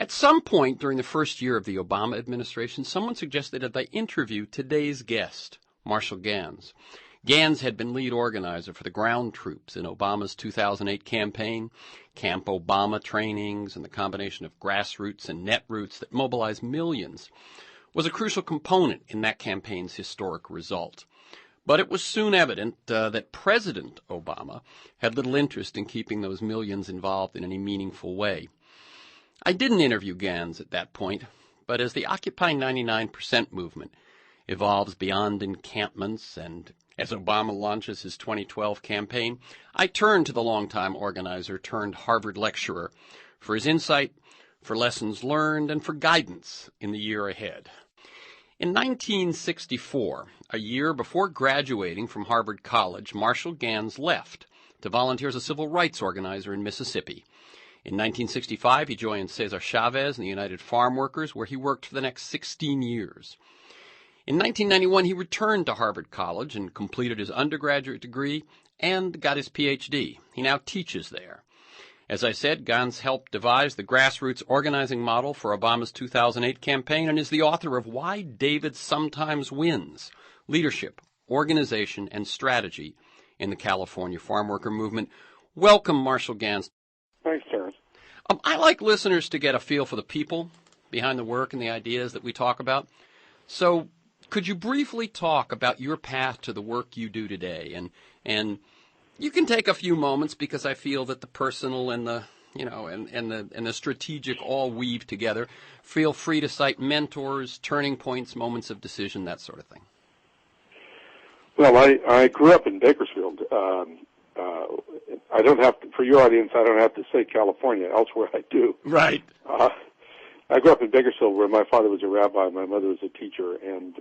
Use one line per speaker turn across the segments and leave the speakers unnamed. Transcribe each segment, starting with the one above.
At some point during the first year of the Obama administration, someone suggested that I interview today's guest, Marshall Ganz. Ganz had been lead organizer for the ground troops in Obama's 2008 campaign, Camp Obama trainings, and the combination of grassroots and netroots that mobilized millions was a crucial component in that campaign's historic result. But it was soon evident that President Obama had little interest in keeping those millions involved in any meaningful way. I didn't interview Ganz at that point, but as the Occupy 99% movement evolves beyond encampments and as Obama launches his 2012 campaign, I turned to the longtime organizer turned Harvard lecturer for his insight, for lessons learned, and for guidance in the year ahead. In 1964, a year before graduating from Harvard College, Marshall Ganz left to volunteer as a civil rights organizer in Mississippi. In 1965, he joined César Chávez in the United Farm Workers, where he worked for the next 16 years. In 1991, he returned to Harvard College and completed his undergraduate degree and got his Ph.D. He now teaches there. As I said, Ganz helped devise the grassroots organizing model for Obama's 2008 campaign and is the author of Why David Sometimes Wins, Leadership, Organization, and Strategy in the California Farm Worker Movement. Welcome, Marshall Ganz.
Thanks, Terrence.
I like listeners to get a feel for the people behind the work and the ideas that we talk about. So could you briefly talk about your path to the work you do today? And you can take a few moments because I feel that the personal and the and the strategic all weave together. Feel free to cite mentors, turning points, moments of decision, that sort of thing.
Well, I grew up in Bakersfield. I don't have to, for your audience, I don't have to say California. Elsewhere, I do.
Right.
I grew up in Bakersfield, where my father was a rabbi, my mother was a teacher, and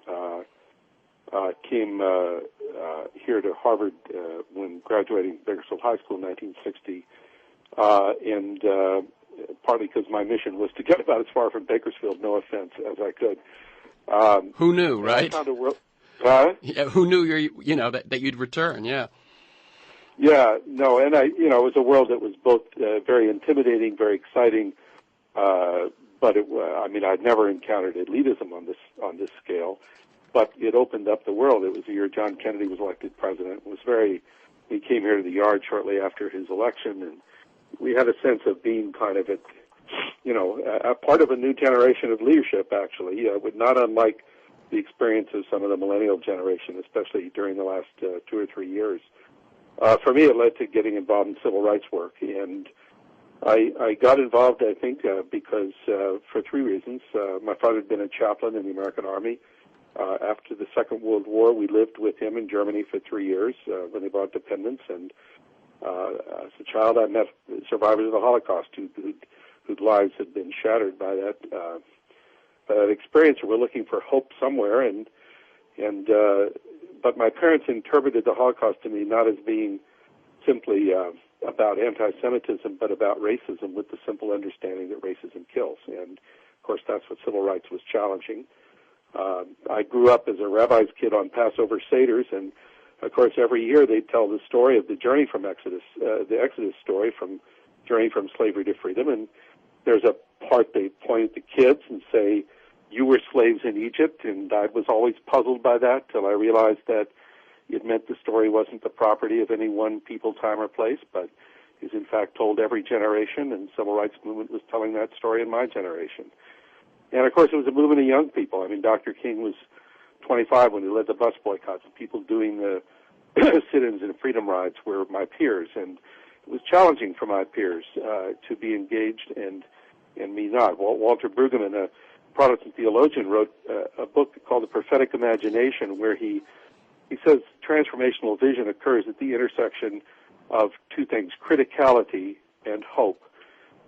came here to Harvard when graduating Bakersfield High School in 1960, and partly because my mission was to get about as far from Bakersfield, no offense, as I could.
Who knew, right?
I found a world.
Yeah, who knew that you'd return? Yeah.
Yeah, no, and it was a world that was both very intimidating, very exciting, but I'd never encountered elitism on this scale, but it opened up the world. It was the year John Kennedy was elected president. We came here to the Yard shortly after his election, and we had a sense of being kind of a part of a new generation of leadership, actually, not unlike the experience of some of the millennial generation, especially during the last 2 or 3 years. For me, it led to getting involved in civil rights work, and I got involved, I think, because for 3 reasons. My father had been a chaplain in the American Army. After the Second World War, we lived with him in Germany for 3 years when they brought independence, and as a child, I met survivors of the Holocaust whose lives had been shattered by that experience. We're looking for hope somewhere, but my parents interpreted the Holocaust to me not as being simply about anti-Semitism, but about racism, with the simple understanding that racism kills. And, of course, that's what civil rights was challenging. I grew up as a rabbi's kid on Passover Seders, and, of course, every year they'd tell the story of the journey from Exodus, the Exodus story, from journey from slavery to freedom. And there's a part they point at the kids and say, "You were slaves in Egypt," and I was always puzzled by that till I realized that it meant the story wasn't the property of any one people, time, or place, but is in fact told every generation, and civil rights movement was telling that story in my generation. And of course it was a movement of young people. I mean, Dr. King was 25 when he led the bus boycotts, and people doing the sit-ins and freedom rides were my peers, and it was challenging for my peers to be engaged and me not. Walter Brueggemann, a Protestant theologian, wrote a book called The Prophetic Imagination, where he says transformational vision occurs at the intersection of 2 things, criticality and hope,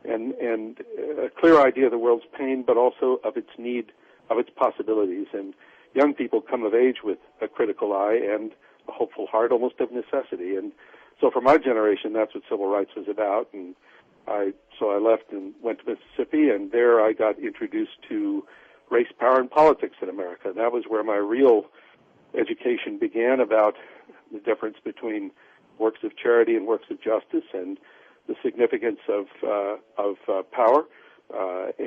and a clear idea of the world's pain, but also of its need, of its possibilities. And young people come of age with a critical eye and a hopeful heart, almost of necessity. And so for my generation, that's what civil rights was about. And so I left and went to Mississippi, and there I got introduced to race, power, and politics in America. And that was where my real education began, about the difference between works of charity and works of justice, and the significance of power,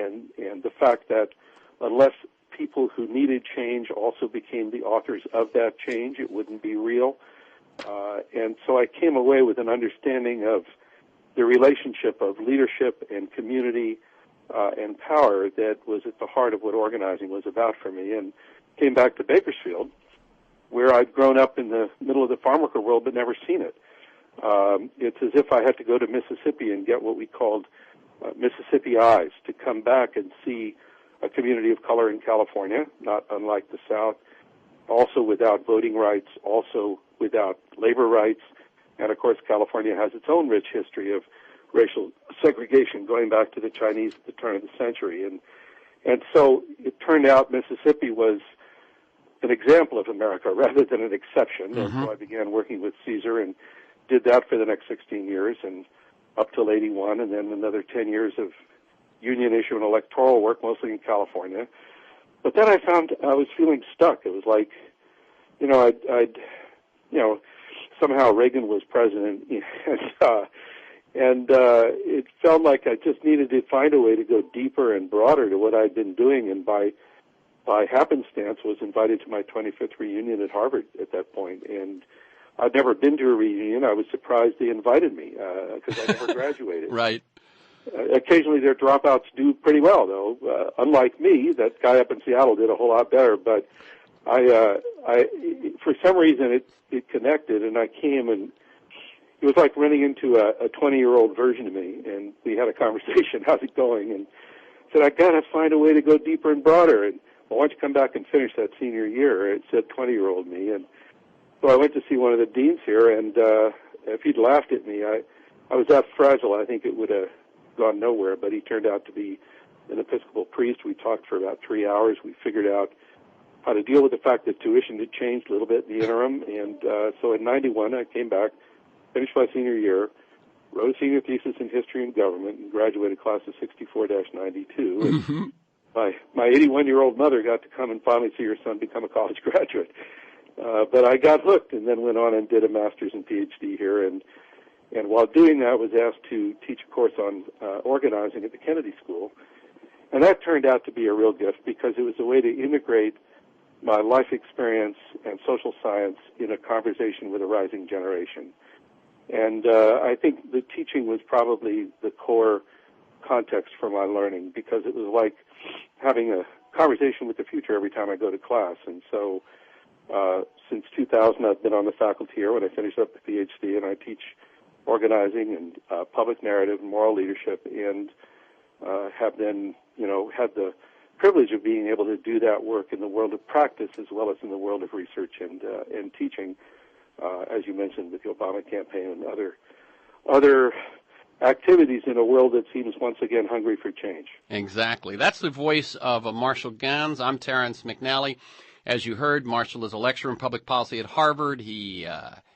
and the fact that unless people who needed change also became the authors of that change, it wouldn't be real. And so I came away with an understanding of the relationship of leadership and community and power that was at the heart of what organizing was about for me, and came back to Bakersfield, where I'd grown up in the middle of the farm worker world but never seen it. It's as if I had to go to Mississippi and get what we called Mississippi eyes, to come back and see a community of color in California, not unlike the South, also without voting rights, also without labor rights, and of course California has its own rich history of racial segregation going back to the Chinese at the turn of the century. And so it turned out Mississippi was an example of America rather than an exception. Mm-hmm. And so I began working with César and did that for the next 16 years and up till 81, and then another 10 years of union issue and electoral work, mostly in California. But then I found I was feeling stuck. It was like, somehow Reagan was president, and it felt like I just needed to find a way to go deeper and broader to what I'd been doing, and by happenstance was invited to my 25th reunion at Harvard at that point. And I'd never been to a reunion. I was surprised they invited me because I never graduated.
Right.
Occasionally their dropouts do pretty well, though. Unlike me, that guy up in Seattle did a whole lot better. But I for some reason, it connected, and I came, and it was like running into a 20-year-old version of me, and we had a conversation. How's it going? And I said, I got to find a way to go deeper and broader. And well, why don't you come back and finish that senior year? It said 20-year-old me, and so I went to see one of the deans here, and if he'd laughed at me, I was that fragile, I think it would have gone nowhere, but he turned out to be an Episcopal priest. We talked for about 3 hours. We figured out how to deal with the fact that tuition had changed a little bit in the interim, and so in 91 I came back, finished my senior year, wrote a senior thesis in history and government, and graduated class of 64-92. Mm-hmm. And my 81-year-old mother got to come and finally see her son become a college graduate. But I got hooked and then went on and did a master's and Ph.D. here, and while doing that was asked to teach a course on organizing at the Kennedy School. And that turned out to be a real gift because it was a way to integrate my life experience and social science in a conversation with a rising generation. And I think the teaching was probably the core context for my learning, because it was like having a conversation with the future every time I go to class. And so since 2000, I've been on the faculty here when I finished up the Ph.D., and I teach organizing and public narrative and moral leadership, and have then, had the privilege of being able to do that work in the world of practice as well as in the world of research and teaching, as you mentioned, with the Obama campaign and other activities in a world that seems once again hungry for change.
Exactly. That's the voice of Marshall Ganz. I'm Terrence McNally. As you heard, Marshall is a lecturer in public policy at Harvard. He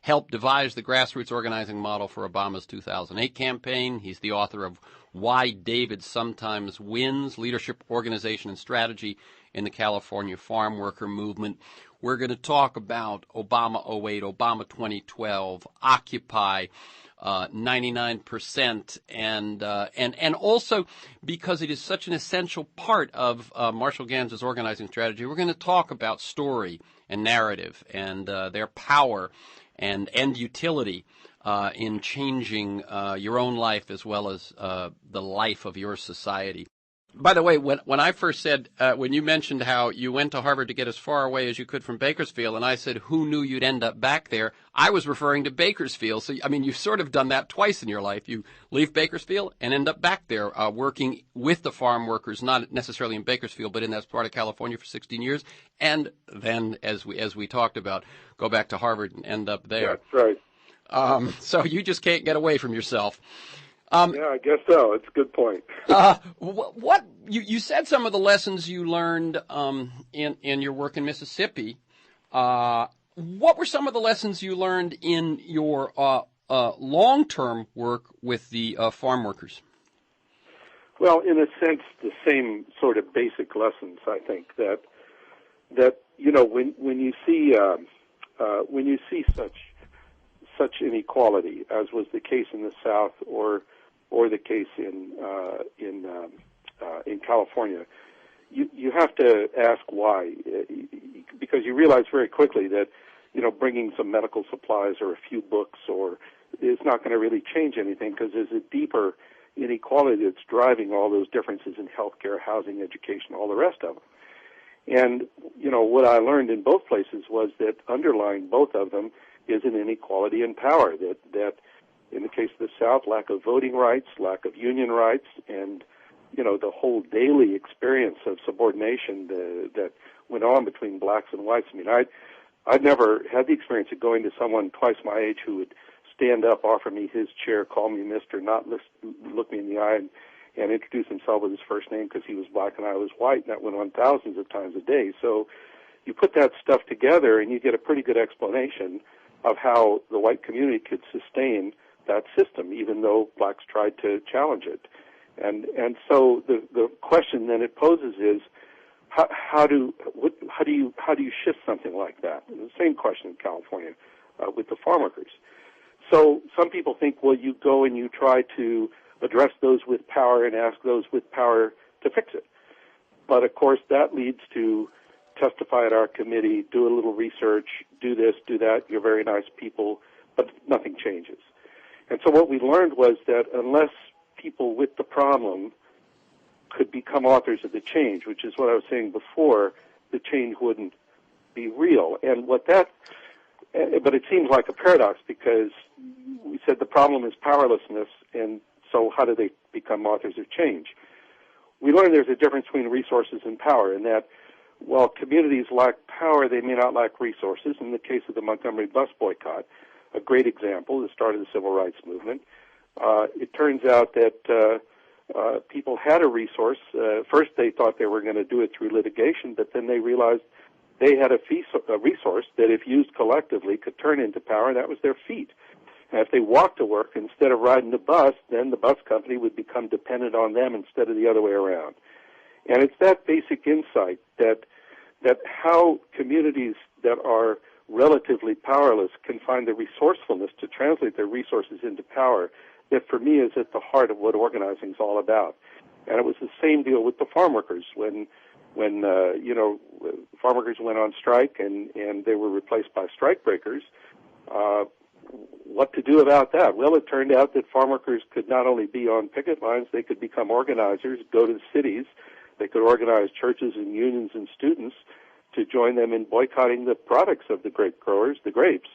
helped devise the grassroots organizing model for Obama's 2008 campaign. He's the author of Why David Sometimes Wins, Leadership, Organization, and Strategy in the California Farm Worker Movement. We're going to talk about Obama 08, Obama 2012, Occupy, 99%, and also because it is such an essential part of Marshall Ganz's organizing strategy, we're going to talk about story and narrative and their power and utility in changing your own life as well as the life of your society. By the way, when I first said, when you mentioned how you went to Harvard to get as far away as you could from Bakersfield, and I said, who knew you'd end up back there, I was referring to Bakersfield. So, I mean, you've sort of done that twice in your life. You leave Bakersfield and end up back there working with the farm workers, not necessarily in Bakersfield, but in that part of California for 16 years. And then, as we talked about, go back to Harvard and end up there.
Yeah, right.
So you just can't get away from yourself.
Yeah, I guess so. It's a good point.
What you said some of the lessons you learned in your work in Mississippi. What were some of the lessons you learned in your long-term work with the farm workers?
Well, in a sense, the same sort of basic lessons. I think that when you see such inequality, as was the case in the South or the case in California, you have to ask why, because you realize very quickly that, bringing some medical supplies or a few books is not going to really change anything, because there's a deeper inequality that's driving all those differences in healthcare, housing, education, all the rest of them. And, what I learned in both places was that underlying both of them is an inequality in power, that in the case of the South, lack of voting rights, lack of union rights, and, the whole daily experience of subordination that went on between blacks and whites. I mean, I'd never had the experience of going to someone twice my age who would stand up, offer me his chair, call me mister, not look me in the eye, and introduce himself with his first name because he was black and I was white, and that went on thousands of times a day. So you put that stuff together and you get a pretty good explanation of how the white community could sustain that system, even though blacks tried to challenge it. And so the question then it poses is, how do you shift something like that? And the same question in California with the farm workers. So some people think, well, you go and you try to address those with power and ask those with power to fix it. But of course that leads to testify at our committee, do a little research, do this, do that. You're very nice people, but nothing changes. And so what we learned was that unless people with the problem could become authors of the change, which is what I was saying before, the change wouldn't be real. But it seems like a paradox, because we said the problem is powerlessness, and so how do they become authors of change? We learned there's a difference between resources and power, and that while communities lack power, they may not lack resources. In the case of the Montgomery bus boycott, a great example, the start of the civil rights movement, it turns out that people had a resource. First they thought they were going to do it through litigation, but then they realized they had a resource that, if used collectively, could turn into power, and that was their feet. And if they walked to work instead of riding the bus, then the bus company would become dependent on them instead of the other way around. And it's that basic insight that how communities that are relatively powerless can find the resourcefulness to translate their resources into power that, for me, is at the heart of what organizing is all about. And it was the same deal with the farm workers when farm workers went on strike and they were replaced by strike breakers. What to do about that? Well, it turned out that farm workers could not only be on picket lines, they could become organizers, go to the cities. They could organize churches and unions and students to join them in boycotting the products of the grape growers, the grapes,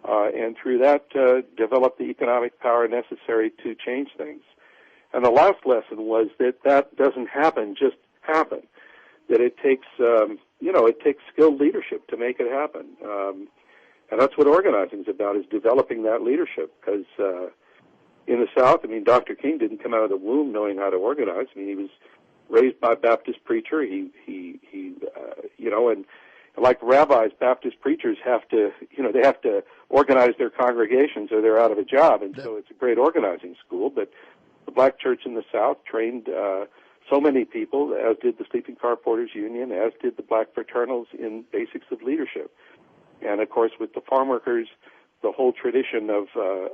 and through that develop the economic power necessary to change things. And the last lesson was that doesn't just happen. That it takes, it takes skilled leadership to make it happen. And that's what organizing is about, is developing that leadership. Because in the South, Dr. King didn't come out of the womb knowing how to organize. He was raised by a Baptist preacher. And like rabbis, Baptist preachers have to organize their congregations or they're out of a job. And so it's a great organizing school. But the black church in the South trained so many people, as did the Sleeping Car Porters Union, as did the black fraternals, in basics of leadership. And, of course, with the farm workers, the whole tradition of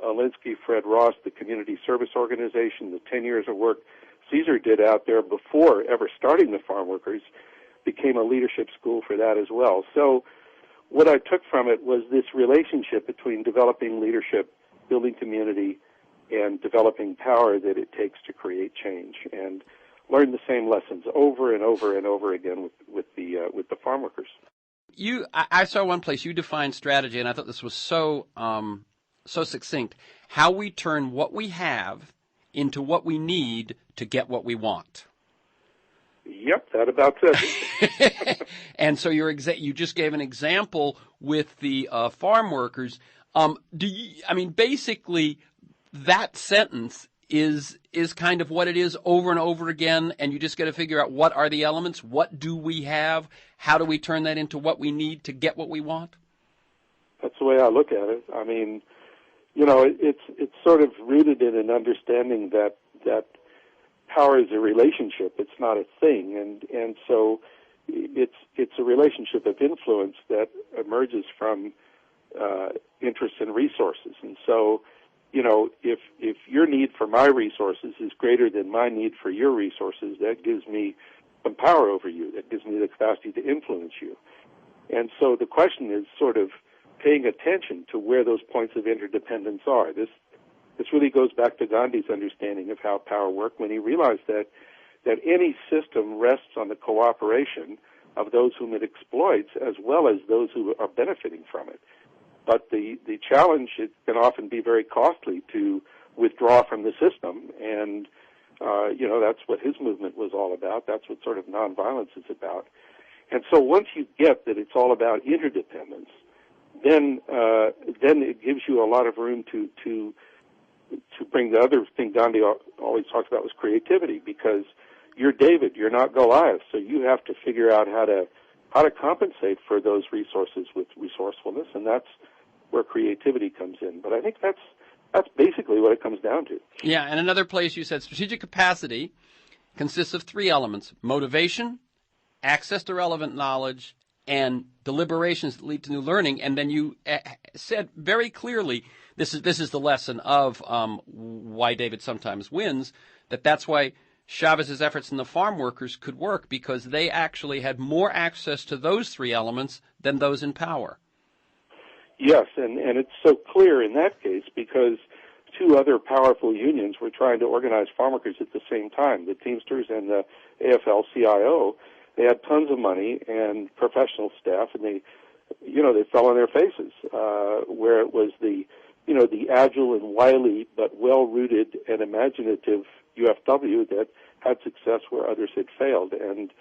Alinsky, Fred Ross, the community service organization, the 10 years of work César did out there before ever starting the farm workers, became a leadership school for that as well. So what I took from it was this relationship between developing leadership, building community, and developing power that it takes to create change, and learned the same lessons over and over and over again with the farm workers.
I saw one place you defined strategy, and I thought this was so succinct. How we turn what we have into what we need to get what we want.
Yep, that about it.
And so you just gave an example with the farm workers. Basically, that sentence is kind of what it is over and over again, and you just got to figure out what are the elements, what do we have, how do we turn that into what we need to get what we want?
That's the way I look at it. It's sort of rooted in an understanding that power is a relationship. It's not a thing, and so it's a relationship of influence that emerges from interests and resources. And so if your need for my resources is greater than my need for your resources, that gives me some power over you. That gives me the capacity to influence you. And so the question is sort of paying attention to where those points of interdependence are. This really goes back to Gandhi's understanding of how power worked when he realized that any system rests on the cooperation of those whom it exploits as well as those who are benefiting from it. But the challenge, it can often be very costly to withdraw from the system, and that's what his movement was all about. That's what sort of nonviolence is about. And so once you get that it's all about interdependence, then it gives you a lot of room to bring the other thing Gandhi always talks about was creativity, because you're David, you're not Goliath, so you have to figure out how to compensate for those resources with resourcefulness, and that's where creativity comes in. But I think that's basically what it comes down to.
Yeah, and another place you said strategic capacity consists of three elements: motivation, access to relevant knowledge, and deliberations that lead to new learning. And then you said very clearly, this is the lesson of why David sometimes wins, that's why Chávez's efforts in the farm workers could work, because they actually had more access to those three elements than those in power.
Yes, and it's so clear in that case because two other powerful unions were trying to organize farm workers at the same time, the Teamsters and the AFL-CIO. They had tons of money and professional staff, and they fell on their faces, where it was the agile and wily but well-rooted and imaginative UFW that had success where others had failed. And,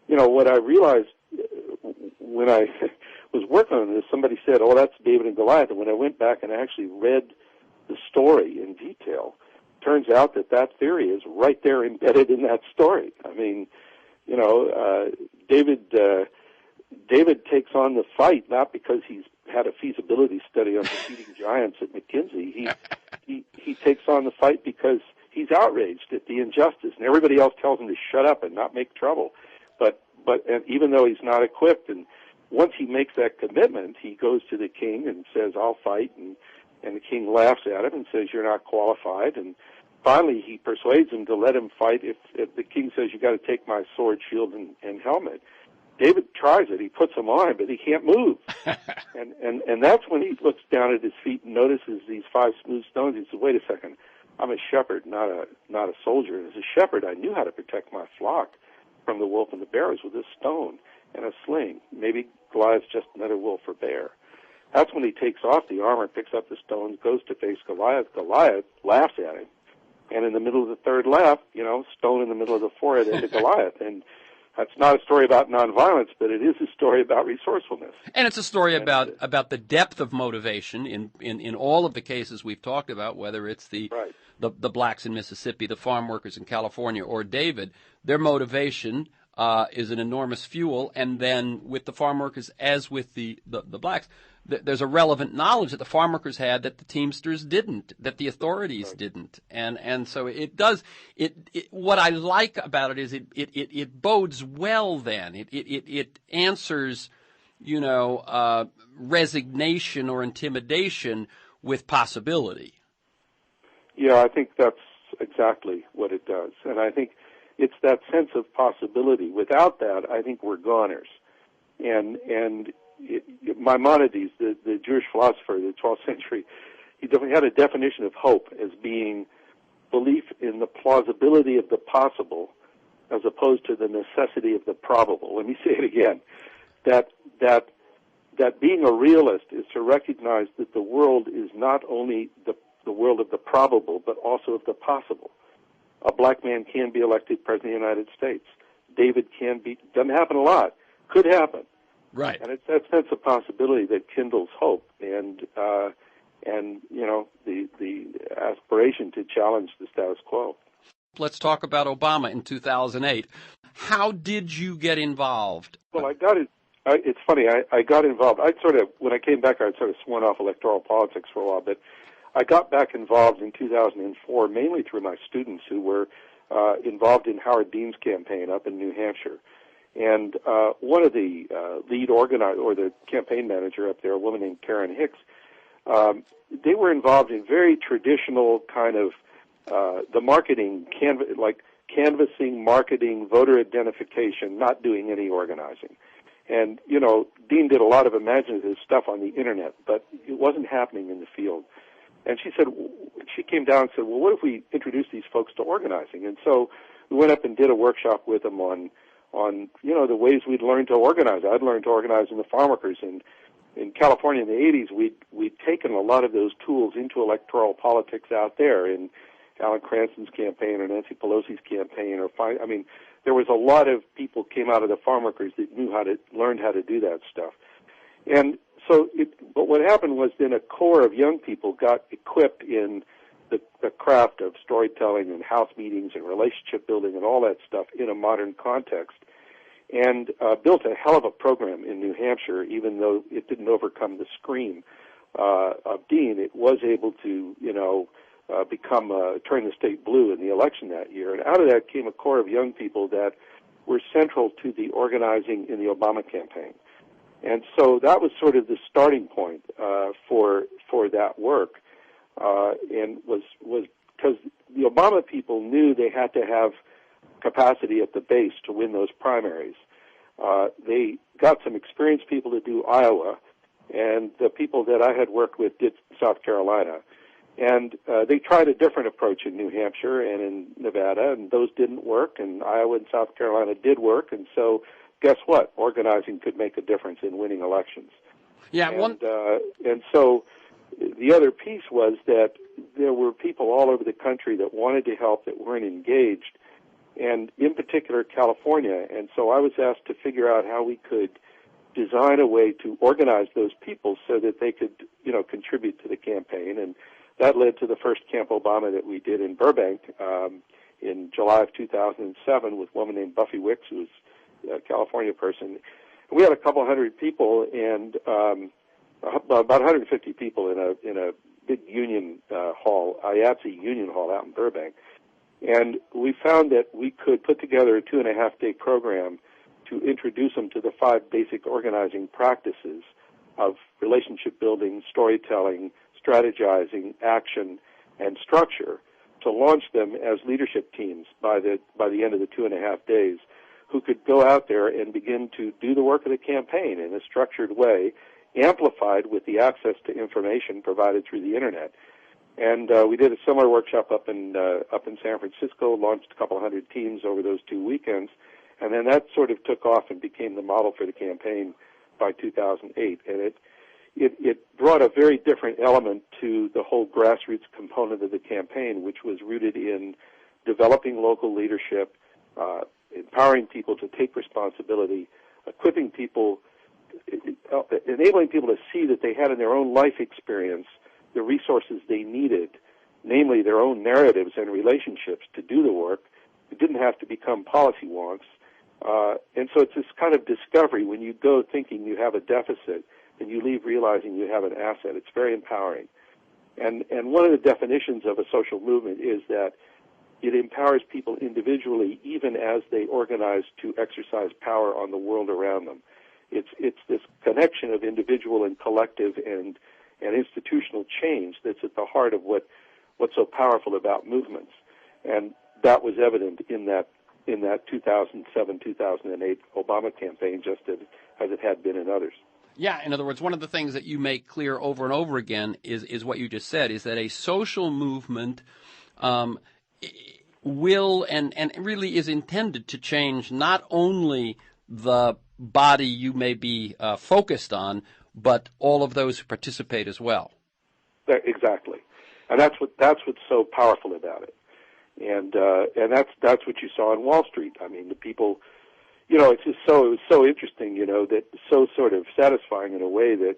what I realized when I was working on this, somebody said, oh, that's David and Goliath. And when I went back and actually read the story in detail, turns out that theory is right there embedded in that story. I mean, David takes on the fight not because he's had a feasibility study on defeating giants at McKinsey. He takes on the fight because he's outraged at the injustice, and everybody else tells him to shut up and not make trouble. But even though he's not equipped, and once he makes that commitment, he goes to the king and says, I'll fight, and the king laughs at him and says, you're not qualified, and finally he persuades him to let him fight if the king says, you got to take my sword, shield, and helmet. David tries it. He puts them on, but he can't move. and that's when he looks down at his feet and notices these 5 smooth stones. He says, wait a second, I'm a shepherd, not a soldier. And as a shepherd, I knew how to protect my flock from the wolf and the bears with a stone and a sling. Maybe Goliath's just another wolf or bear. That's when he takes off the armor, picks up the stones, goes to face Goliath. Goliath laughs at him. And in the middle of the third laugh, stone in the middle of the forehead into Goliath. And that's not a story about nonviolence, but it is a story about resourcefulness.
And it's a story about the depth of motivation in all of the cases we've talked about, whether it's the blacks in Mississippi, the farm workers in California, or David. Their motivation is an enormous fuel, and then with the farm workers, as with the blacks, there's a relevant knowledge that the farm workers had that the Teamsters didn't, that the authorities didn't, and so it does. What I like about it is it bodes well. Then it answers, resignation or intimidation with possibility.
Yeah, I think that's exactly what it does, and I think it's that sense of possibility. Without that, I think we're goners. And Maimonides, the Jewish philosopher of the 12th century, he had a definition of hope as being belief in the plausibility of the possible as opposed to the necessity of the probable. Let me say it again. That being a realist is to recognize that the world is not only the world of the probable, but also of the possible. A black man can be elected president of the United States. David can be, doesn't happen a lot, could happen.
Right.
And it's that sense of possibility that kindles hope and the aspiration to challenge the status quo.
Let's talk about Obama in 2008. How did you get involved?
Well, it's funny. I got involved. When I came back, I'd sort of sworn off electoral politics for a while, but I got back involved in 2004 mainly through my students who were involved in Howard Dean's campaign up in New Hampshire. And one of the lead organizer, or the campaign manager up there, a woman named Karen Hicks, they were involved in very traditional kind of the marketing, canvassing, marketing, voter identification, not doing any organizing. And, Dean did a lot of imaginative stuff on the Internet, but it wasn't happening in the field. And she came down and said, well, what if we introduce these folks to organizing? And so we went up and did a workshop with them on the ways we'd learned to organize. I'd learned to organize in the farm workers. And in California in the 80s, we'd taken a lot of those tools into electoral politics out there in Alan Cranston's campaign or Nancy Pelosi's campaign. There was a lot of people came out of the farm workers that learned how to do that stuff. And so, but what happened was then a core of young people got equipped in the craft of storytelling and house meetings and relationship building and all that stuff in a modern context, and built a hell of a program in New Hampshire. Even though it didn't overcome the scream of Dean, it was able to, turn the state blue in the election that year. And out of that came a core of young people that were central to the organizing in the Obama campaign. And so that was sort of the starting point for that work, and was because the Obama people knew they had to have capacity at the base to win those primaries. They got some experienced people to do Iowa, and the people that I had worked with did South Carolina. And they tried a different approach in New Hampshire and in Nevada, and those didn't work, and Iowa and South Carolina did work, and so guess what? Organizing could make a difference in winning elections.
Yeah,
and so the other piece was that there were people all over the country that wanted to help that weren't engaged, and in particular California. And so I was asked to figure out how we could design a way to organize those people so that they could, contribute to the campaign. And that led to the first Camp Obama that we did in Burbank in July of 2007 with a woman named Buffy Wicks, who was a California person. We had a couple hundred people and about 150 people in a big union hall, IATSE Union Hall out in Burbank. And we found that we could put together a 2.5-day program to introduce them to the 5 basic organizing practices of relationship building, storytelling, strategizing, action, and structure, to launch them as leadership teams by the end of the 2.5 days, who could go out there and begin to do the work of the campaign in a structured way, amplified with the access to information provided through the Internet. And we did a similar workshop up in San Francisco, launched a couple hundred teams over those 2 weekends, and then that sort of took off and became the model for the campaign by 2008. And it brought a very different element to the whole grassroots component of the campaign, which was rooted in developing local leadership, empowering people to take responsibility, equipping people, enabling people to see that they had in their own life experience the resources they needed, namely their own narratives and relationships to do the work. It didn't have to become policy wonks. And so it's this kind of discovery when you go thinking you have a deficit and you leave realizing you have an asset. It's very empowering. And one of the definitions of a social movement is that it empowers people individually even as they organize to exercise power on the world around them. It's this connection of individual and collective and institutional change that's at the heart of what's so powerful about movements. And that was evident in that 2007-2008 Obama campaign, just as it had been in others.
Yeah, in other words, one of the things that you make clear over and over again is what you just said, is that a social movement will and really is intended to change not only the body you may be focused on, but all of those who participate as well.
Exactly, and that's what's so powerful about it, and that's what you saw in Wall Street. I mean, the people, it was so interesting, that so sort of satisfying in a way that,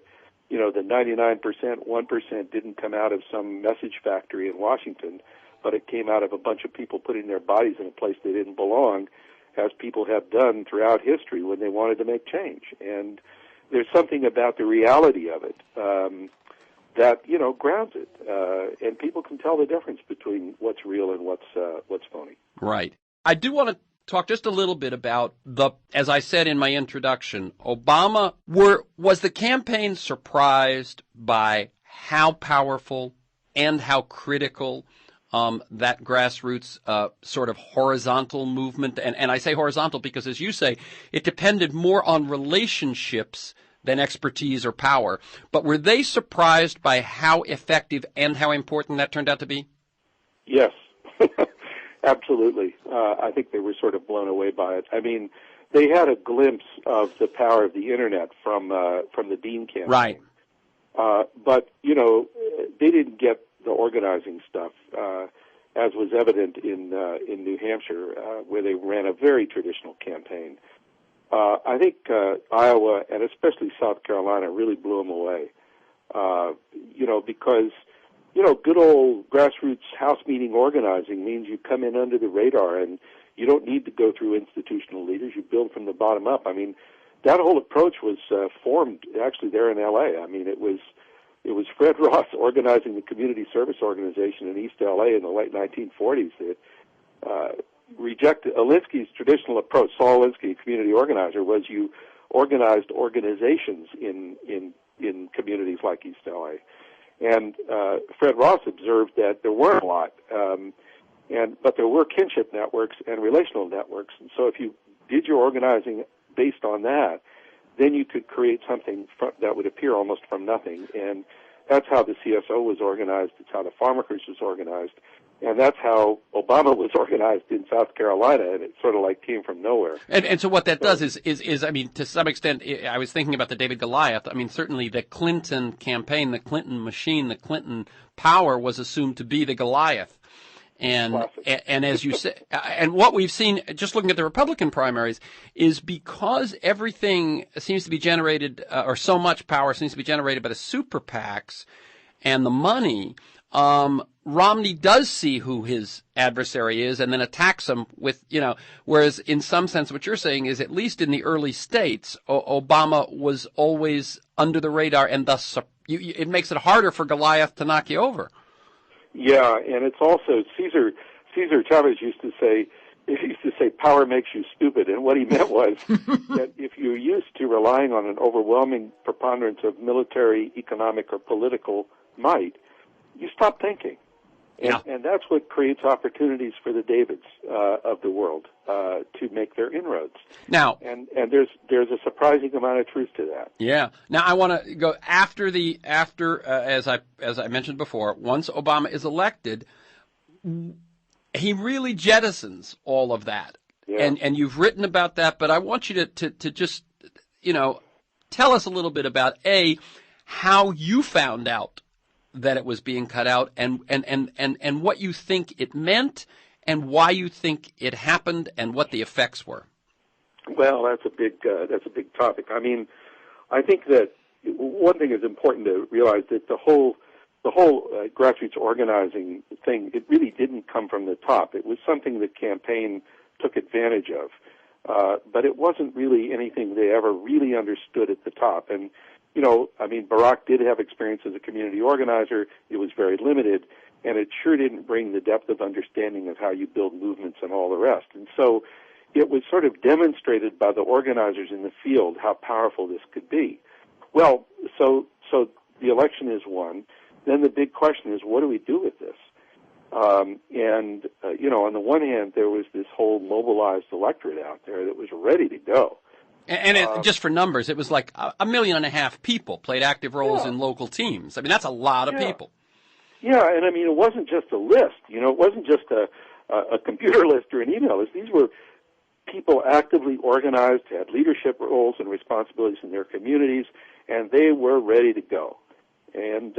the 99%, 1% didn't come out of some message factory in Washington, but it came out of a bunch of people putting their bodies in a place they didn't belong, as people have done throughout history when they wanted to make change. And there's something about the reality of it that grounds it, and people can tell the difference between what's real and what's phony.
Right. I do want to talk just a little bit about as I said in my introduction, Obama was the campaign surprised by how powerful and how critical that grassroots sort of horizontal movement, and I say horizontal because, as you say, it depended more on relationships than expertise or power. But were they surprised by how effective and how important that turned out to be?
Yes, absolutely. I think they were sort of blown away by it. I mean, they had a glimpse of the power of the internet from the Dean campaign.
Right.
But, you know, they didn't get the organizing stuff, as was evident in New Hampshire, where they ran a very traditional campaign. I think Iowa and especially South Carolina really blew them away, you know, because, you know, good old grassroots house meeting organizing means you come in under the radar and you don't need to go through institutional leaders. You build from the bottom up. I mean, that whole approach was formed actually there in L.A. I mean, it was Fred Ross organizing the Community Service Organization in East L.A. in the late 1940s that rejected Alinsky's traditional approach. Saul Alinsky, a community organizer, was you organized organizations in communities like East L.A. And Fred Ross observed that there weren't a lot, but there were kinship networks and relational networks. And so if you did your organizing based on that, then you could create something that would appear almost from nothing. And that's how the CSO was organized. It's how the Farmworkers was organized. And that's how Obama was organized in South Carolina, and it sort of like came from nowhere.
And so what that does is, I mean, to some extent, I was thinking about the David Goliath. I mean, certainly the Clinton campaign, the Clinton machine, the Clinton power was assumed to be the Goliath. And as you say, and what we've seen, just looking at the Republican primaries, is because everything seems to be generated, or so much power seems to be generated by the super PACs and the money, Romney does see who his adversary is and then attacks him with, you know, whereas in some sense what you're saying is, at least in the early states, Obama was always under the radar, and thus it makes it harder for Goliath to knock you over.
Yeah, and it's also César Chávez used to say power makes you stupid, and what he meant was that if you're used to relying on an overwhelming preponderance of military, economic, or political might, you stop thinking. And that's what creates opportunities for the Davids of the world to make their inroads.
Now,
and there's a surprising amount of truth to that.
Yeah. Now I want to go after as I mentioned before. Once Obama is elected, he really jettisons all of that. Yeah. And you've written about that, but I want you to just, you know, tell us a little bit about how you found out that it was being cut out, and what you think it meant, and why you think it happened, and what the effects were.
Well, that's a big topic. I mean, I think that one thing is important to realize that the whole grassroots organizing thing, it really didn't come from the top. It was something the campaign took advantage of, but it wasn't really anything they ever really understood at the top. And you know, I mean, Barack did have experience as a community organizer. It was very limited, and it sure didn't bring the depth of understanding of how you build movements and all the rest. And so it was sort of demonstrated by the organizers in the field how powerful this could be. Well, so the election is won. Then the big question is, what do we do with this? You know, on the one hand, there was this whole mobilized electorate out there that was ready to go.
And just for numbers, it was like 1.5 million people played active roles in local teams. I mean, that's a lot of people.
Yeah, and I mean, it wasn't just a list. You know, it wasn't just a computer list or an email list. These were people actively organized, had leadership roles and responsibilities in their communities, and they were ready to go. And,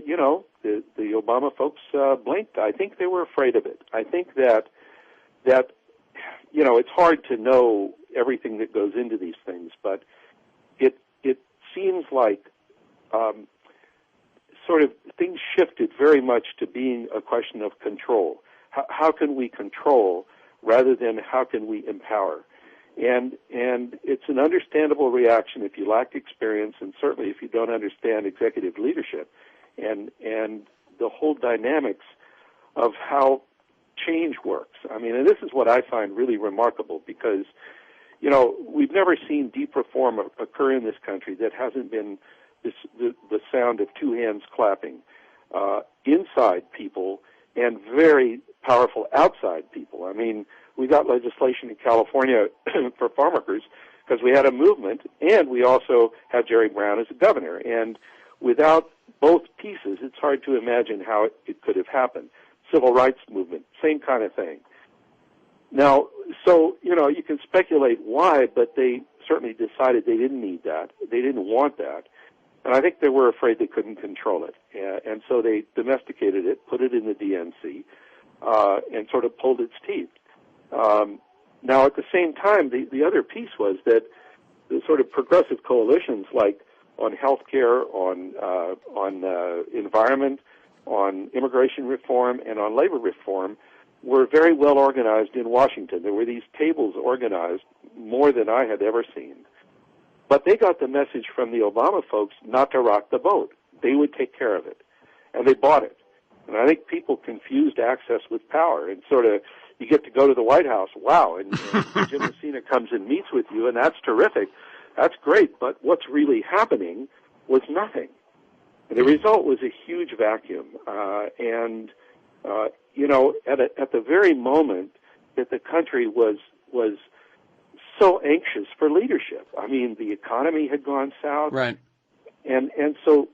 you know, the Obama folks blinked. I think they were afraid of it. I think that, you know, it's hard to know everything that goes into these things, but it seems like sort of things shifted very much to being a question of control. How can we control rather than how can we empower? And it's an understandable reaction if you lack experience, and certainly if you don't understand executive leadership and the whole dynamics of how change works. I mean, and this is what I find really remarkable, because, you know, we've never seen deep reform occur in this country that hasn't been the sound of two hands clapping inside people and very powerful outside people. I mean, we got legislation in California for farm workers because we had a movement, and we also had Jerry Brown as a governor. And without both pieces, it's hard to imagine how it could have happened. Civil rights movement, same kind of thing. Now, so, you can speculate why, but they certainly decided they didn't need that. They didn't want that. And I think they were afraid they couldn't control it. And so they domesticated it, put it in the DNC, and sort of pulled its teeth. Now, at the same time, the other piece was that the sort of progressive coalitions, like on health care, on environment, on immigration reform, and on labor reform, were very well organized in Washington. There were these tables organized more than I had ever seen. But they got the message from the Obama folks not to rock the boat. They would take care of it. And they bought it. And I think people confused access with power, and sort of, you get to go to the White House, wow, and Jim Messina comes and meets with you, and that's terrific. That's great, but what's really happening was nothing. And the result was a huge vacuum. At the very moment that the country was so anxious for leadership. I mean, the economy had gone south.
Right.
And so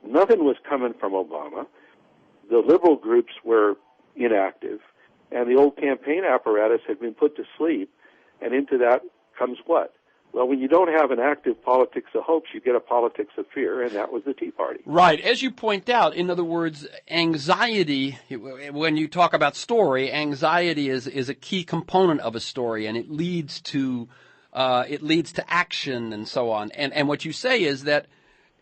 nothing was coming from Obama. The liberal groups were inactive, and the old campaign apparatus had been put to sleep, and into that comes what? Well, when you don't have an active politics of hopes, you get a politics of fear, and that was the Tea Party.
Right. As you point out, in other words, anxiety, when you talk about story, anxiety is a key component of a story, and it leads to action and so on. And what you say is that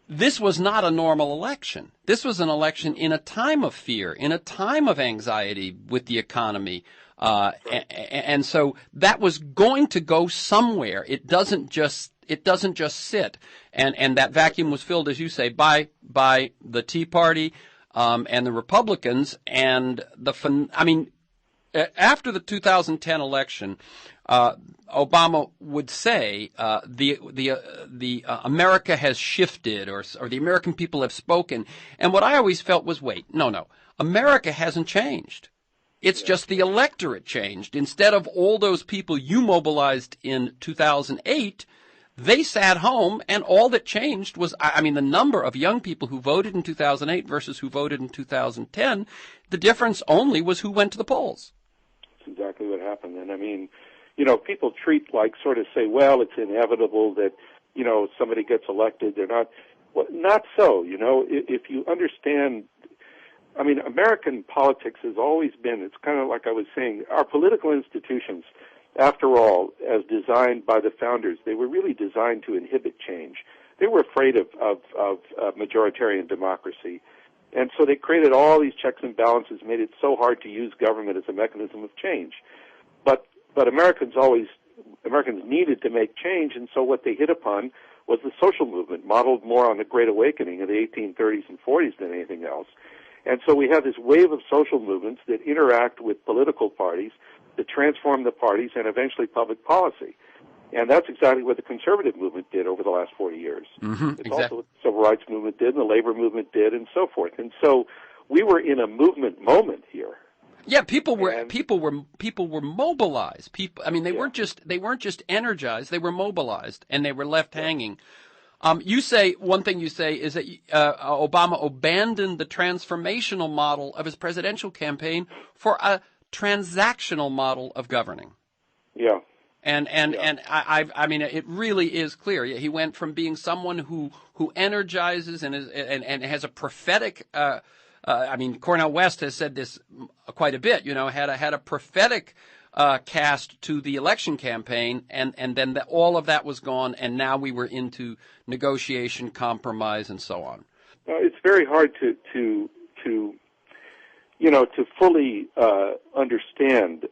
this was not a normal election. This was an election in a time of fear, in a time of anxiety with the economy. And so that was going to go somewhere. It doesn't just sit. And that vacuum was filled, as you say, by the Tea Party, and the Republicans. And after the 2010 election, Obama would say, the America has shifted, or the American people have spoken. And what I always felt was, wait, no, America hasn't changed. It's just the electorate changed. Instead of all those people you mobilized in 2008, they sat home, and all that changed was, the number of young people who voted in 2008 versus who voted in 2010, the difference only was who went to the polls.
That's exactly what happened. And people sort of say, well, it's inevitable that, somebody gets elected. They're not, well, not so, if you understand. American politics has always been, it's kind of like I was saying, our political institutions, after all, as designed by the founders, they were really designed to inhibit change. They were afraid of majoritarian democracy. And so they created all these checks and balances, made it so hard to use government as a mechanism of change. But Americans needed to make change, and so what they hit upon was the social movement, modeled more on the Great Awakening of the 1830s and 40s than anything else. And so we have this wave of social movements that interact with political parties, that transform the parties, and eventually public policy. And that's exactly what the conservative movement did over the last 40 years.
Mm-hmm,
it's
exactly.
also what the civil rights movement did, and the labor movement did, and so forth. And so we were in a movement moment here.
Yeah, people were mobilized. They weren't just energized; they were mobilized, and they were left hanging. You say, one thing you say is that Obama abandoned the transformational model of his presidential campaign for a transactional model of governing.
Yeah.
And it really is clear. He went from being someone who energizes and has a prophetic. Cornel West has said this quite a bit. Had a prophetic cast to the election campaign, and then all of that was gone, and now we were into negotiation, compromise, and so on.
It's very hard to fully understand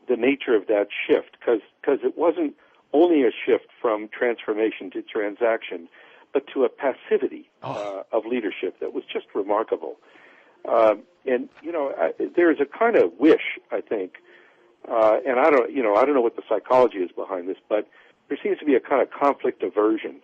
the nature of that shift, because it wasn't only a shift from transformation to transaction, but to a passivity of leadership that was just remarkable. There's a kind of wish, I think. And I don't know what the psychology is behind this, but there seems to be a kind of conflict aversion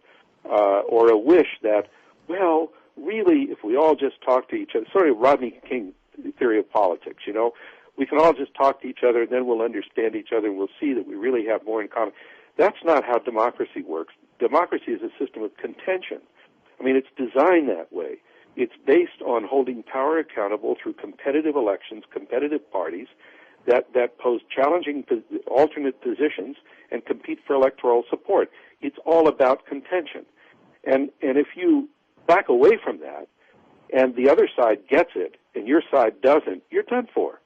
or a wish that, well, really, if we all just talk to each other, sort of Rodney King theory of politics, you know, we can all just talk to each other, and then we'll understand each other, and we'll see that we really have more in common. That's not how democracy works. Democracy is a system of contention. I mean, it's designed that way. It's based on holding power accountable through competitive elections, competitive parties that pose challenging alternate positions and compete for electoral support. It's all about contention. And if you back away from that, and the other side gets it, and your side doesn't, you're done for.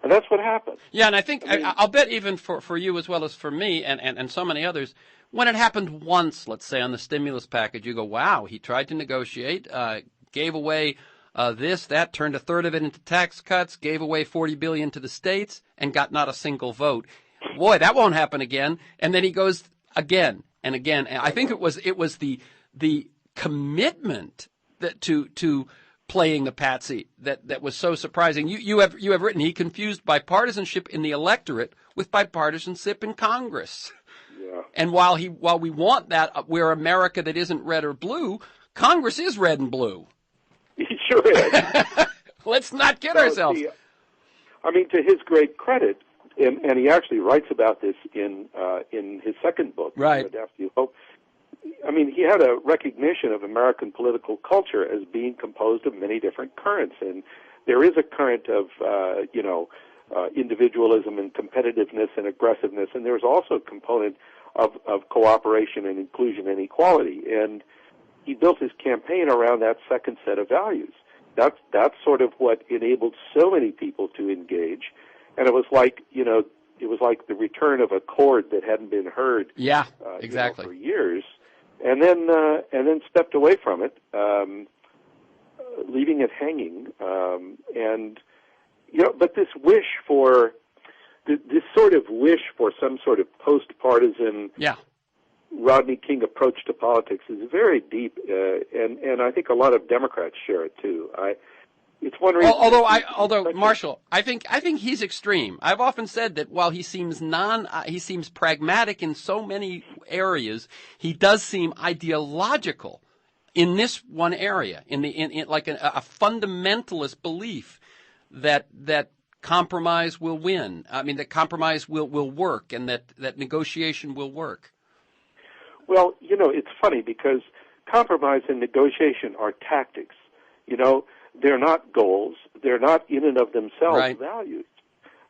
And that's what happens.
Yeah, and I think, I'll bet even for you as well as for me and so many others, when it happened once, let's say, on the stimulus package, you go, wow, he tried to negotiate, gave away this, that, turned a third of it into tax cuts, gave away $40 billion to the states, and got not a single vote. Boy, that won't happen again. And then he goes again and again. And I think it was the commitment that to playing the patsy that was so surprising. You have written he confused bipartisanship in the electorate with bipartisanship in Congress.
Yeah.
And while we want that, we're America that isn't red or blue, Congress is red and blue.
He sure is.
Let's not kid ourselves.
I mean, to his great credit, and he actually writes about this in his second book,
right?
After You Hope. I mean, he had a recognition of American political culture as being composed of many different currents, and there is a current of individualism and competitiveness and aggressiveness, and there's also a component of cooperation and inclusion and equality. And he built his campaign around that second set of values. That's sort of what enabled so many people to engage, and it was like the return of a chord that hadn't been heard.
Yeah, exactly.
For years. And then stepped away from it, leaving it hanging. But this wish for this sort of wish for some sort of post-partisan, Rodney King approach to politics is very deep, and I think a lot of Democrats share it too. It's one reason.
Although Marshall, I think he's extreme. I've often said that while he seems pragmatic in so many areas, he does seem ideological in this one area, in like a fundamentalist belief that compromise will win. I mean, that compromise will work, and that negotiation will work.
Well, it's funny because compromise and negotiation are tactics. They're not goals. They're not in and of themselves values.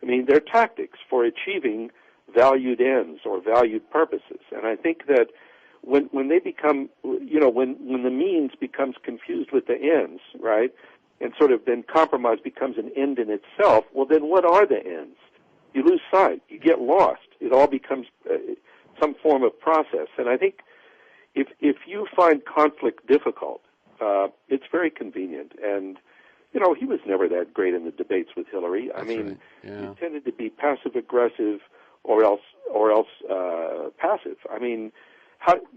I mean, they're tactics for achieving valued ends or valued purposes. And I think that when they become, when the means becomes confused with the ends, right, and sort of then compromise becomes an end in itself, well, then what are the ends? You lose sight. You get lost. It all becomes some form of process. And I think if you find conflict difficult, it's very convenient. And, he was never that great in the debates with Hillary. I mean, he tended to be passive-aggressive or else passive. I mean,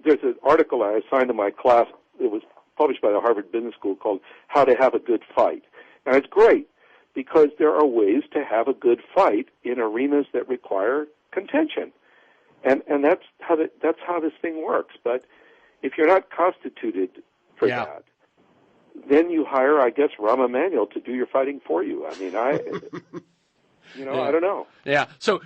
there's an article I assigned to my class. It was published by the Harvard Business School called How to Have a Good Fight. And it's great because there are ways to have a good fight in arenas that require contention. And that's how this thing works. But if you're not constituted for that, then you hire, I guess, Rahm Emanuel to do your fighting for you. I mean, I don't know.
Yeah. So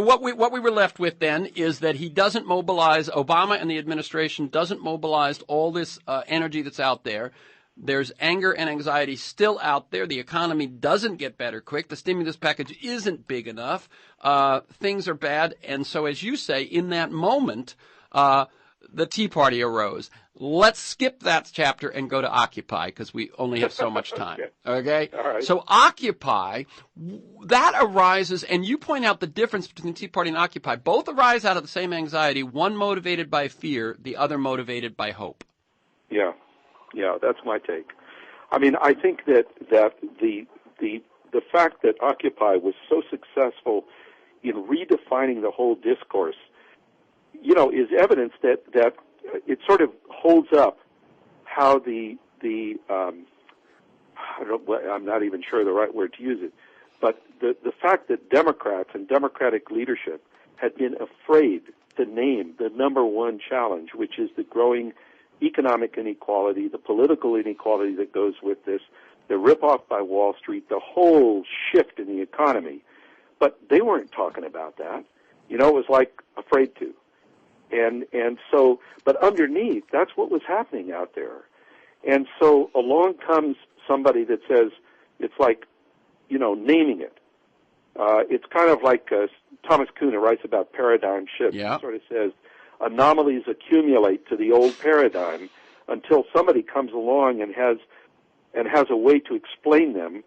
what we were left with then is that he doesn't mobilize, Obama and the administration doesn't mobilize all this energy that's out there. There's anger and anxiety still out there. The economy doesn't get better quick. The stimulus package isn't big enough. Things are bad. And so, as you say, in that moment, the Tea Party arose. Let's skip that chapter and go to Occupy because we only have so much time. Okay?
All right.
So Occupy, that arises, and you point out the difference between the Tea Party and Occupy. Both arise out of the same anxiety, one motivated by fear, the other motivated by hope.
Yeah, that's my take. I mean, I think that the fact that Occupy was so successful in redefining the whole discourse, is evidence that it sort of holds up how I'm not even sure the right word to use it, but the fact that Democrats and Democratic leadership had been afraid to name the number one challenge, which is the growing economic inequality, the political inequality that goes with this, the ripoff by Wall Street, the whole shift in the economy. But they weren't talking about that. You know, it was like afraid to. And so, but underneath, that's what was happening out there. And so along comes somebody that says, it's like, you know, naming it. It's kind of like Thomas Kuhn, who writes about paradigm shifts.
Yeah.
He sort of says anomalies accumulate to the old paradigm until somebody comes along and has a way to explain them,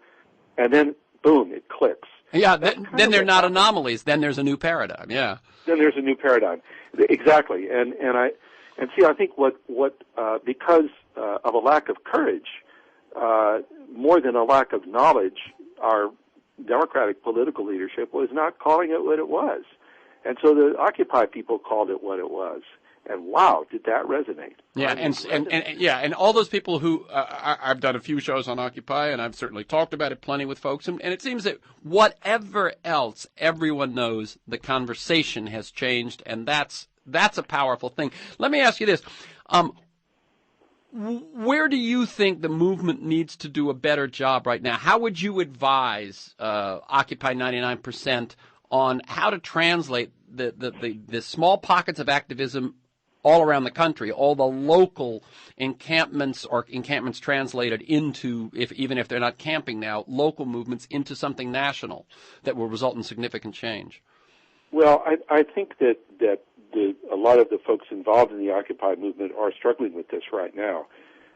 and then, boom, it clicks.
Yeah, then they're not anomalies. Then there's a new paradigm. Yeah.
Then there's a new paradigm. Exactly. And see, I think what because of a lack of courage, more than a lack of knowledge, our Democratic political leadership was not calling it what it was. And so the Occupy people called it what it was. And wow, did that resonate?
Yeah, and all those people who I've done a few shows on Occupy, and I've certainly talked about it plenty with folks, and it seems that whatever else, everyone knows the conversation has changed, and that's a powerful thing. Let me ask you this: where do you think the movement needs to do a better job right now? How would you advise Occupy 99% on how to translate the small pockets of activism all around the country, all the local encampments or encampments translated into, even if they're not camping now, local movements into something national that will result in significant change?
Well, I think that a lot of the folks involved in the Occupy movement are struggling with this right now,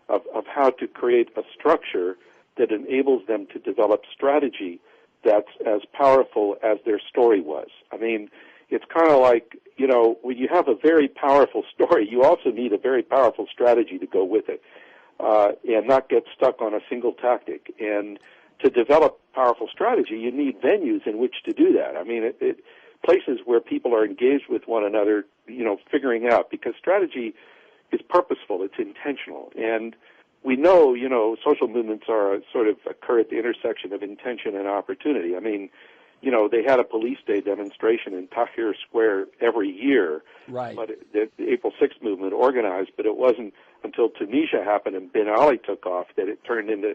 of how to create a structure that enables them to develop strategy that's as powerful as their story was. I mean, it's kind of like, you know, when you have a very powerful story, you also need a very powerful strategy to go with it, and not get stuck on a single tactic. And to develop powerful strategy, you need venues in which to do that. I mean, places where people are engaged with one another, you know, figuring out, because strategy is purposeful, it's intentional. And we know, you know, social movements are sort of occur at the intersection of intention and opportunity. I mean, you know, they had a police day demonstration in Tahrir Square every year.
Right.
But the April 6th movement organized, but it wasn't until Tunisia happened and Ben Ali took off that it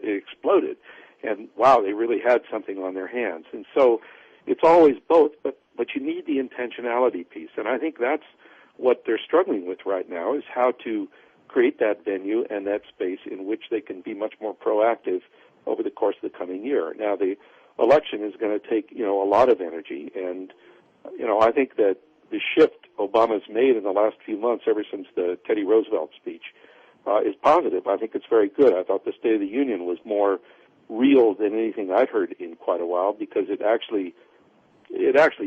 exploded. And wow, they really had something on their hands. And so it's always both, but you need the intentionality piece. And I think that's what they're struggling with right now, is how to create that venue and that space in which they can be much more proactive over the course of the coming year. Now, the election is going to take, you know, a lot of energy, and, you know, I think that the shift Obama's made in the last few months, ever since the Teddy Roosevelt speech, is positive. I think it's very good. I thought the State of the Union was more real than anything I'd heard in quite a while, because it actually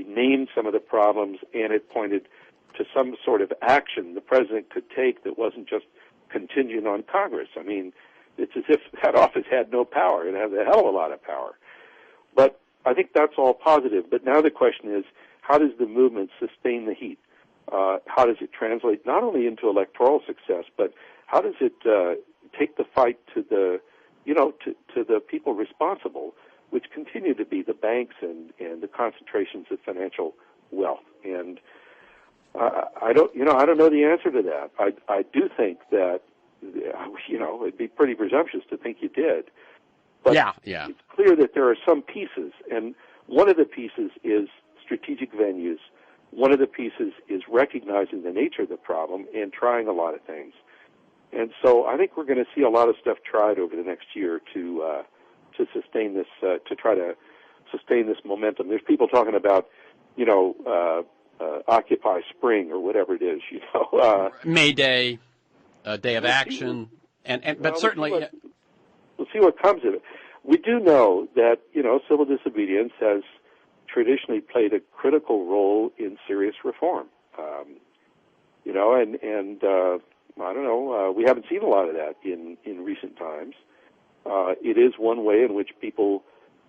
named some of the problems, and it pointed to some sort of action the president could take that wasn't just contingent on Congress. I mean, it's as if that office had no power. It has a hell of a lot of power. But I think that's all positive. But now the question is, how does the movement sustain the heat? How does it translate not only into electoral success, but how does it take the fight to the, you know, to the people responsible, which continue to be the banks and the concentrations of financial wealth? And I don't know the answer to that. I do think that, you know, it'd be pretty presumptuous to think you did. But
yeah.
It's clear that there are some pieces, and one of the pieces is strategic venues. One of the pieces is recognizing the nature of the problem and trying a lot of things. And so I think we're going to see a lot of stuff tried over the next year to sustain this, to try to sustain this momentum. There's people talking about, you know, Occupy Spring or whatever it is, you know.
May Day, Day of Action, but certainly.
We'll see what comes of it. We do know that, you know, civil disobedience has traditionally played a critical role in serious reform. You know, and I don't know, we haven't seen a lot of that in recent times. It is one way in which people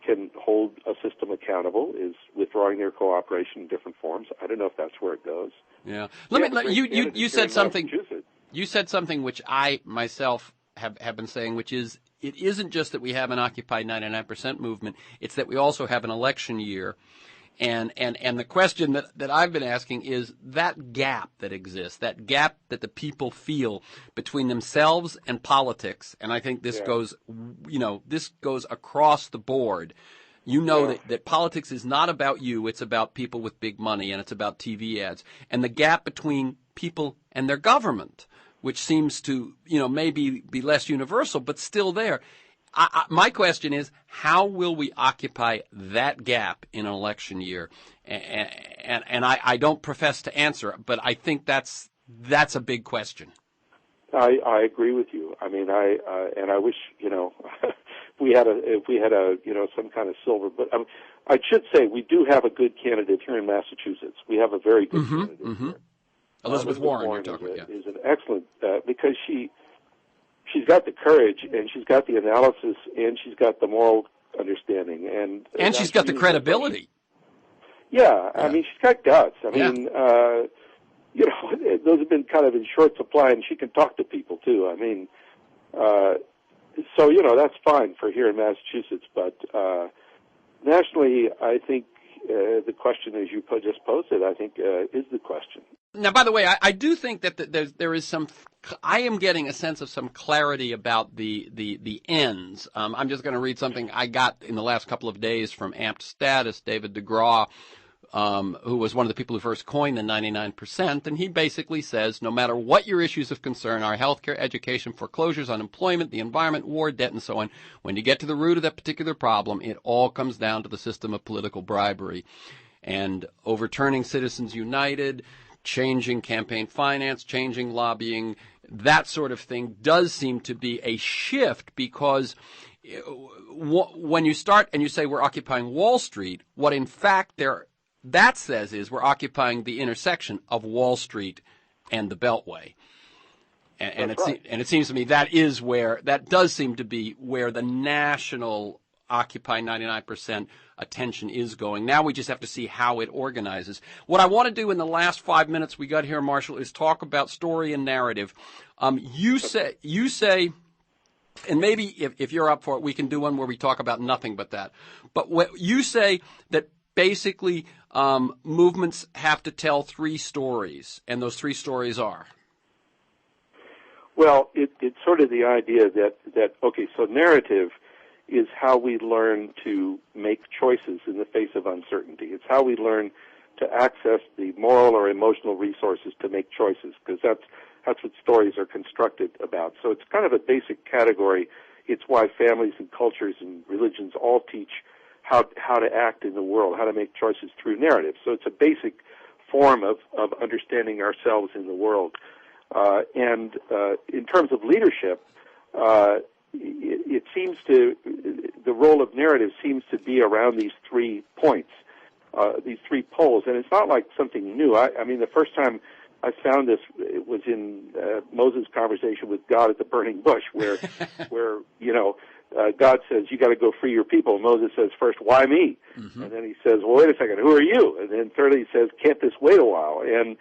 can hold a system accountable, is withdrawing their cooperation in different forms. I don't know if that's where it goes.
Yeah. You said something. You said something which I myself have been saying, which is, it isn't just that we have an Occupy 99% movement, it's that we also have an election year. And the question that I've been asking is that gap that exists, that gap that the people feel between themselves and politics. And I think this goes, this goes across the board. That politics is not about you. It's about people with big money, and it's about TV ads. And the gap between people and their government, which seems to, maybe be less universal, but still there. My question is, how will we occupy that gap in an election year? And I don't profess to answer, but I think that's a big question.
I agree with you. I mean, I wish, if we had some kind of silver, but I should say we do have a good candidate here in Massachusetts. We have a very good candidate here.
Elizabeth Warren, you're talking about,
is an excellent, because she's got the courage, and she's got the analysis, and she's got the moral understanding, and
she's got the credibility.
Yeah, I mean, she's got guts. I mean, those have been kind of in short supply, and she can talk to people too. I mean, so that's fine for here in Massachusetts, but nationally, I think the question, as you just posed it, I think is the question.
Now, by the way, I do think that there is some. I am getting a sense of some clarity about the ends. I'm just going to read something I got in the last couple of days from Amped Status, David DeGraw, who was one of the people who first coined the 99%, and he basically says, no matter what your issues of concern are, healthcare, education, foreclosures, unemployment, the environment, war, debt, and so on, when you get to the root of that particular problem, it all comes down to the system of political bribery. And overturning Citizens United, changing campaign finance, changing lobbying, that sort of thing does seem to be a shift, because when you start and you say we're occupying Wall Street, what in fact that says is we're occupying the intersection of Wall Street and the Beltway. And it seems to me that does seem to be where the national Occupy 99% attention is going. Now we just have to see how it organizes. What I want to do in the last 5 minutes we got here, Marshall, is talk about story and narrative. You say, and maybe if you're up for it, we can do one where we talk about nothing but that. But what you say that basically movements have to tell three stories, and those three stories are?
Well, it's sort of the idea that okay, so narrative is how we learn to make choices in the face of uncertainty. It's how we learn to access the moral or emotional resources to make choices, because that's what stories are constructed about. So it's kind of a basic category. It's why families and cultures and religions all teach how to act in the world, how to make choices through narrative. So it's a basic form of understanding ourselves in the world. And in terms of leadership, it seems the role of narrative seems to be around these 3 points, these 3 poles. And it's not like something new. I mean, the first time I found this, it was in Moses' conversation with God at the burning bush, where God says, you got to go free your people. Moses says, first, why me? Mm-hmm. And then he says, well, wait a second, who are you? And then thirdly, he says, can't this wait a while? And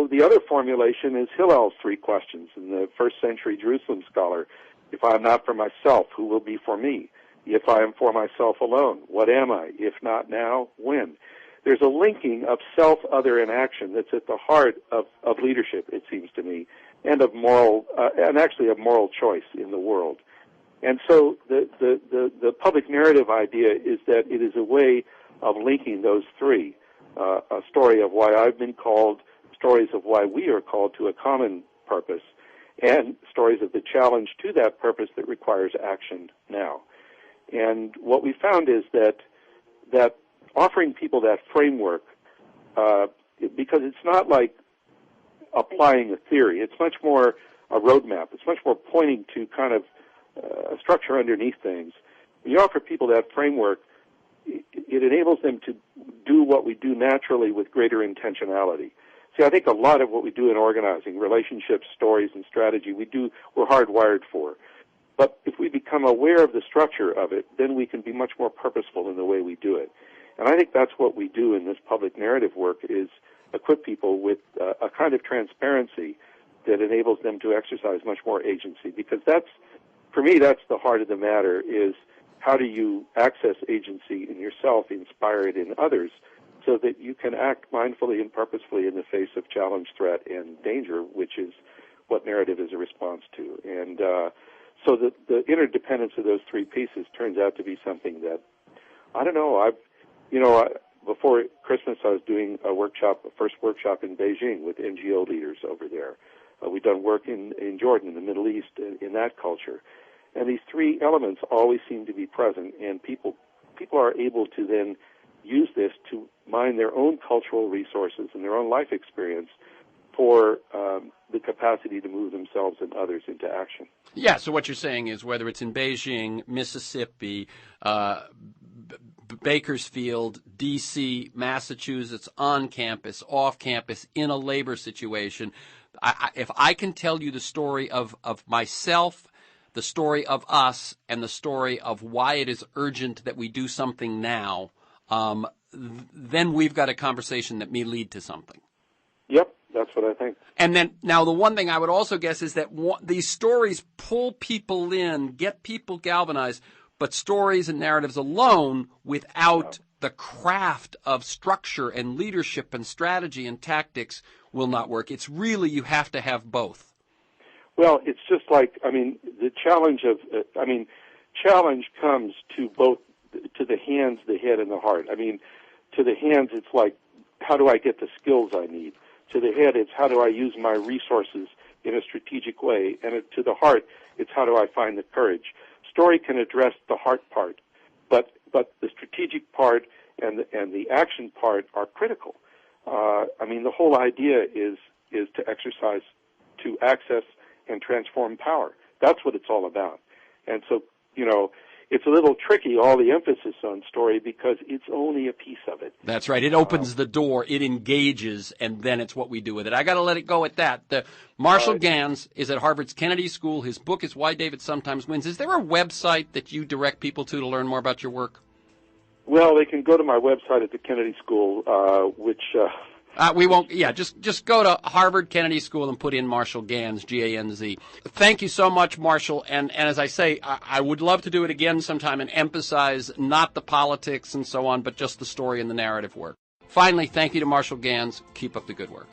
the other formulation is Hillel's 3 questions, and the first century Jerusalem scholar. If I am not for myself, who will be for me? If I am for myself alone, what am I? If not now, when? There's a linking of self, other, and action that's at the heart of leadership, it seems to me, and of moral, and actually of moral choice in the world. And so the public narrative idea is that it is a way of linking those 3. A story of why I've been called, stories of why we are called to a common purpose, and stories of the challenge to that purpose that requires action now. And what we found is that offering people that framework, because it's not like applying a theory, it's much more a roadmap. It's much more pointing to kind of a structure underneath things. When you offer people that framework, it enables them to do what we do naturally with greater intentionality. See, I think a lot of what we do in organizing, relationships, stories, and strategy, we're hardwired for. But if we become aware of the structure of it, then we can be much more purposeful in the way we do it. And I think that's what we do in this public narrative work, is equip people with a kind of transparency that enables them to exercise much more agency. Because for me, that's the heart of the matter, is how do you access agency in yourself, inspire it in others, so that you can act mindfully and purposefully in the face of challenge, threat, and danger, which is what narrative is a response to. And so the interdependence of those three pieces turns out to be something that, I don't know, before Christmas I was doing a first workshop in Beijing with NGO leaders over there. We've done work in Jordan, in the Middle East, in that culture. And these three elements always seem to be present, and people are able to then use this to mine their own cultural resources and their own life experience for the capacity to move themselves and others into action.
Yeah, so what you're saying is whether it's in Beijing, Mississippi, Bakersfield, D.C., Massachusetts, on campus, off campus, in a labor situation, if I can tell you the story of myself, the story of us, and the story of why it is urgent that we do something now, then we've got a conversation that may lead to something.
Yep, that's what I think.
And then, now the one thing I would also guess is that these stories pull people in, get people galvanized, but stories and narratives alone without the craft of structure and leadership and strategy and tactics will not work. It's really, you have to have both.
Well, it's just like, the challenge challenge comes to both, to the hands, the head, and the heart. To the hands, it's like, how do I get the skills I need? To the head, it's how do I use my resources in a strategic way? And to the heart, it's how do I find the courage? Story can address the heart part, but the strategic part and the action part are critical. The whole idea is to exercise, to access and transform power. That's what it's all about. And so, it's a little tricky, all the emphasis on story, because it's only a piece of it.
That's right. It opens the door, it engages, and then it's what we do with it. I got to let it go at that. Marshall Ganz is at Harvard's Kennedy School. His book is Why David Sometimes Wins. Is there a website that you direct people to learn more about your work?
Well, they can go to my website at the Kennedy School, which...
we won't, just go to Harvard Kennedy School and put in Marshall Ganz, G-A-N-Z. Thank you so much, Marshall. And as I say, I would love to do it again sometime and emphasize not the politics and so on, but just the story and the narrative work. Finally, thank you to Marshall Ganz. Keep up the good work.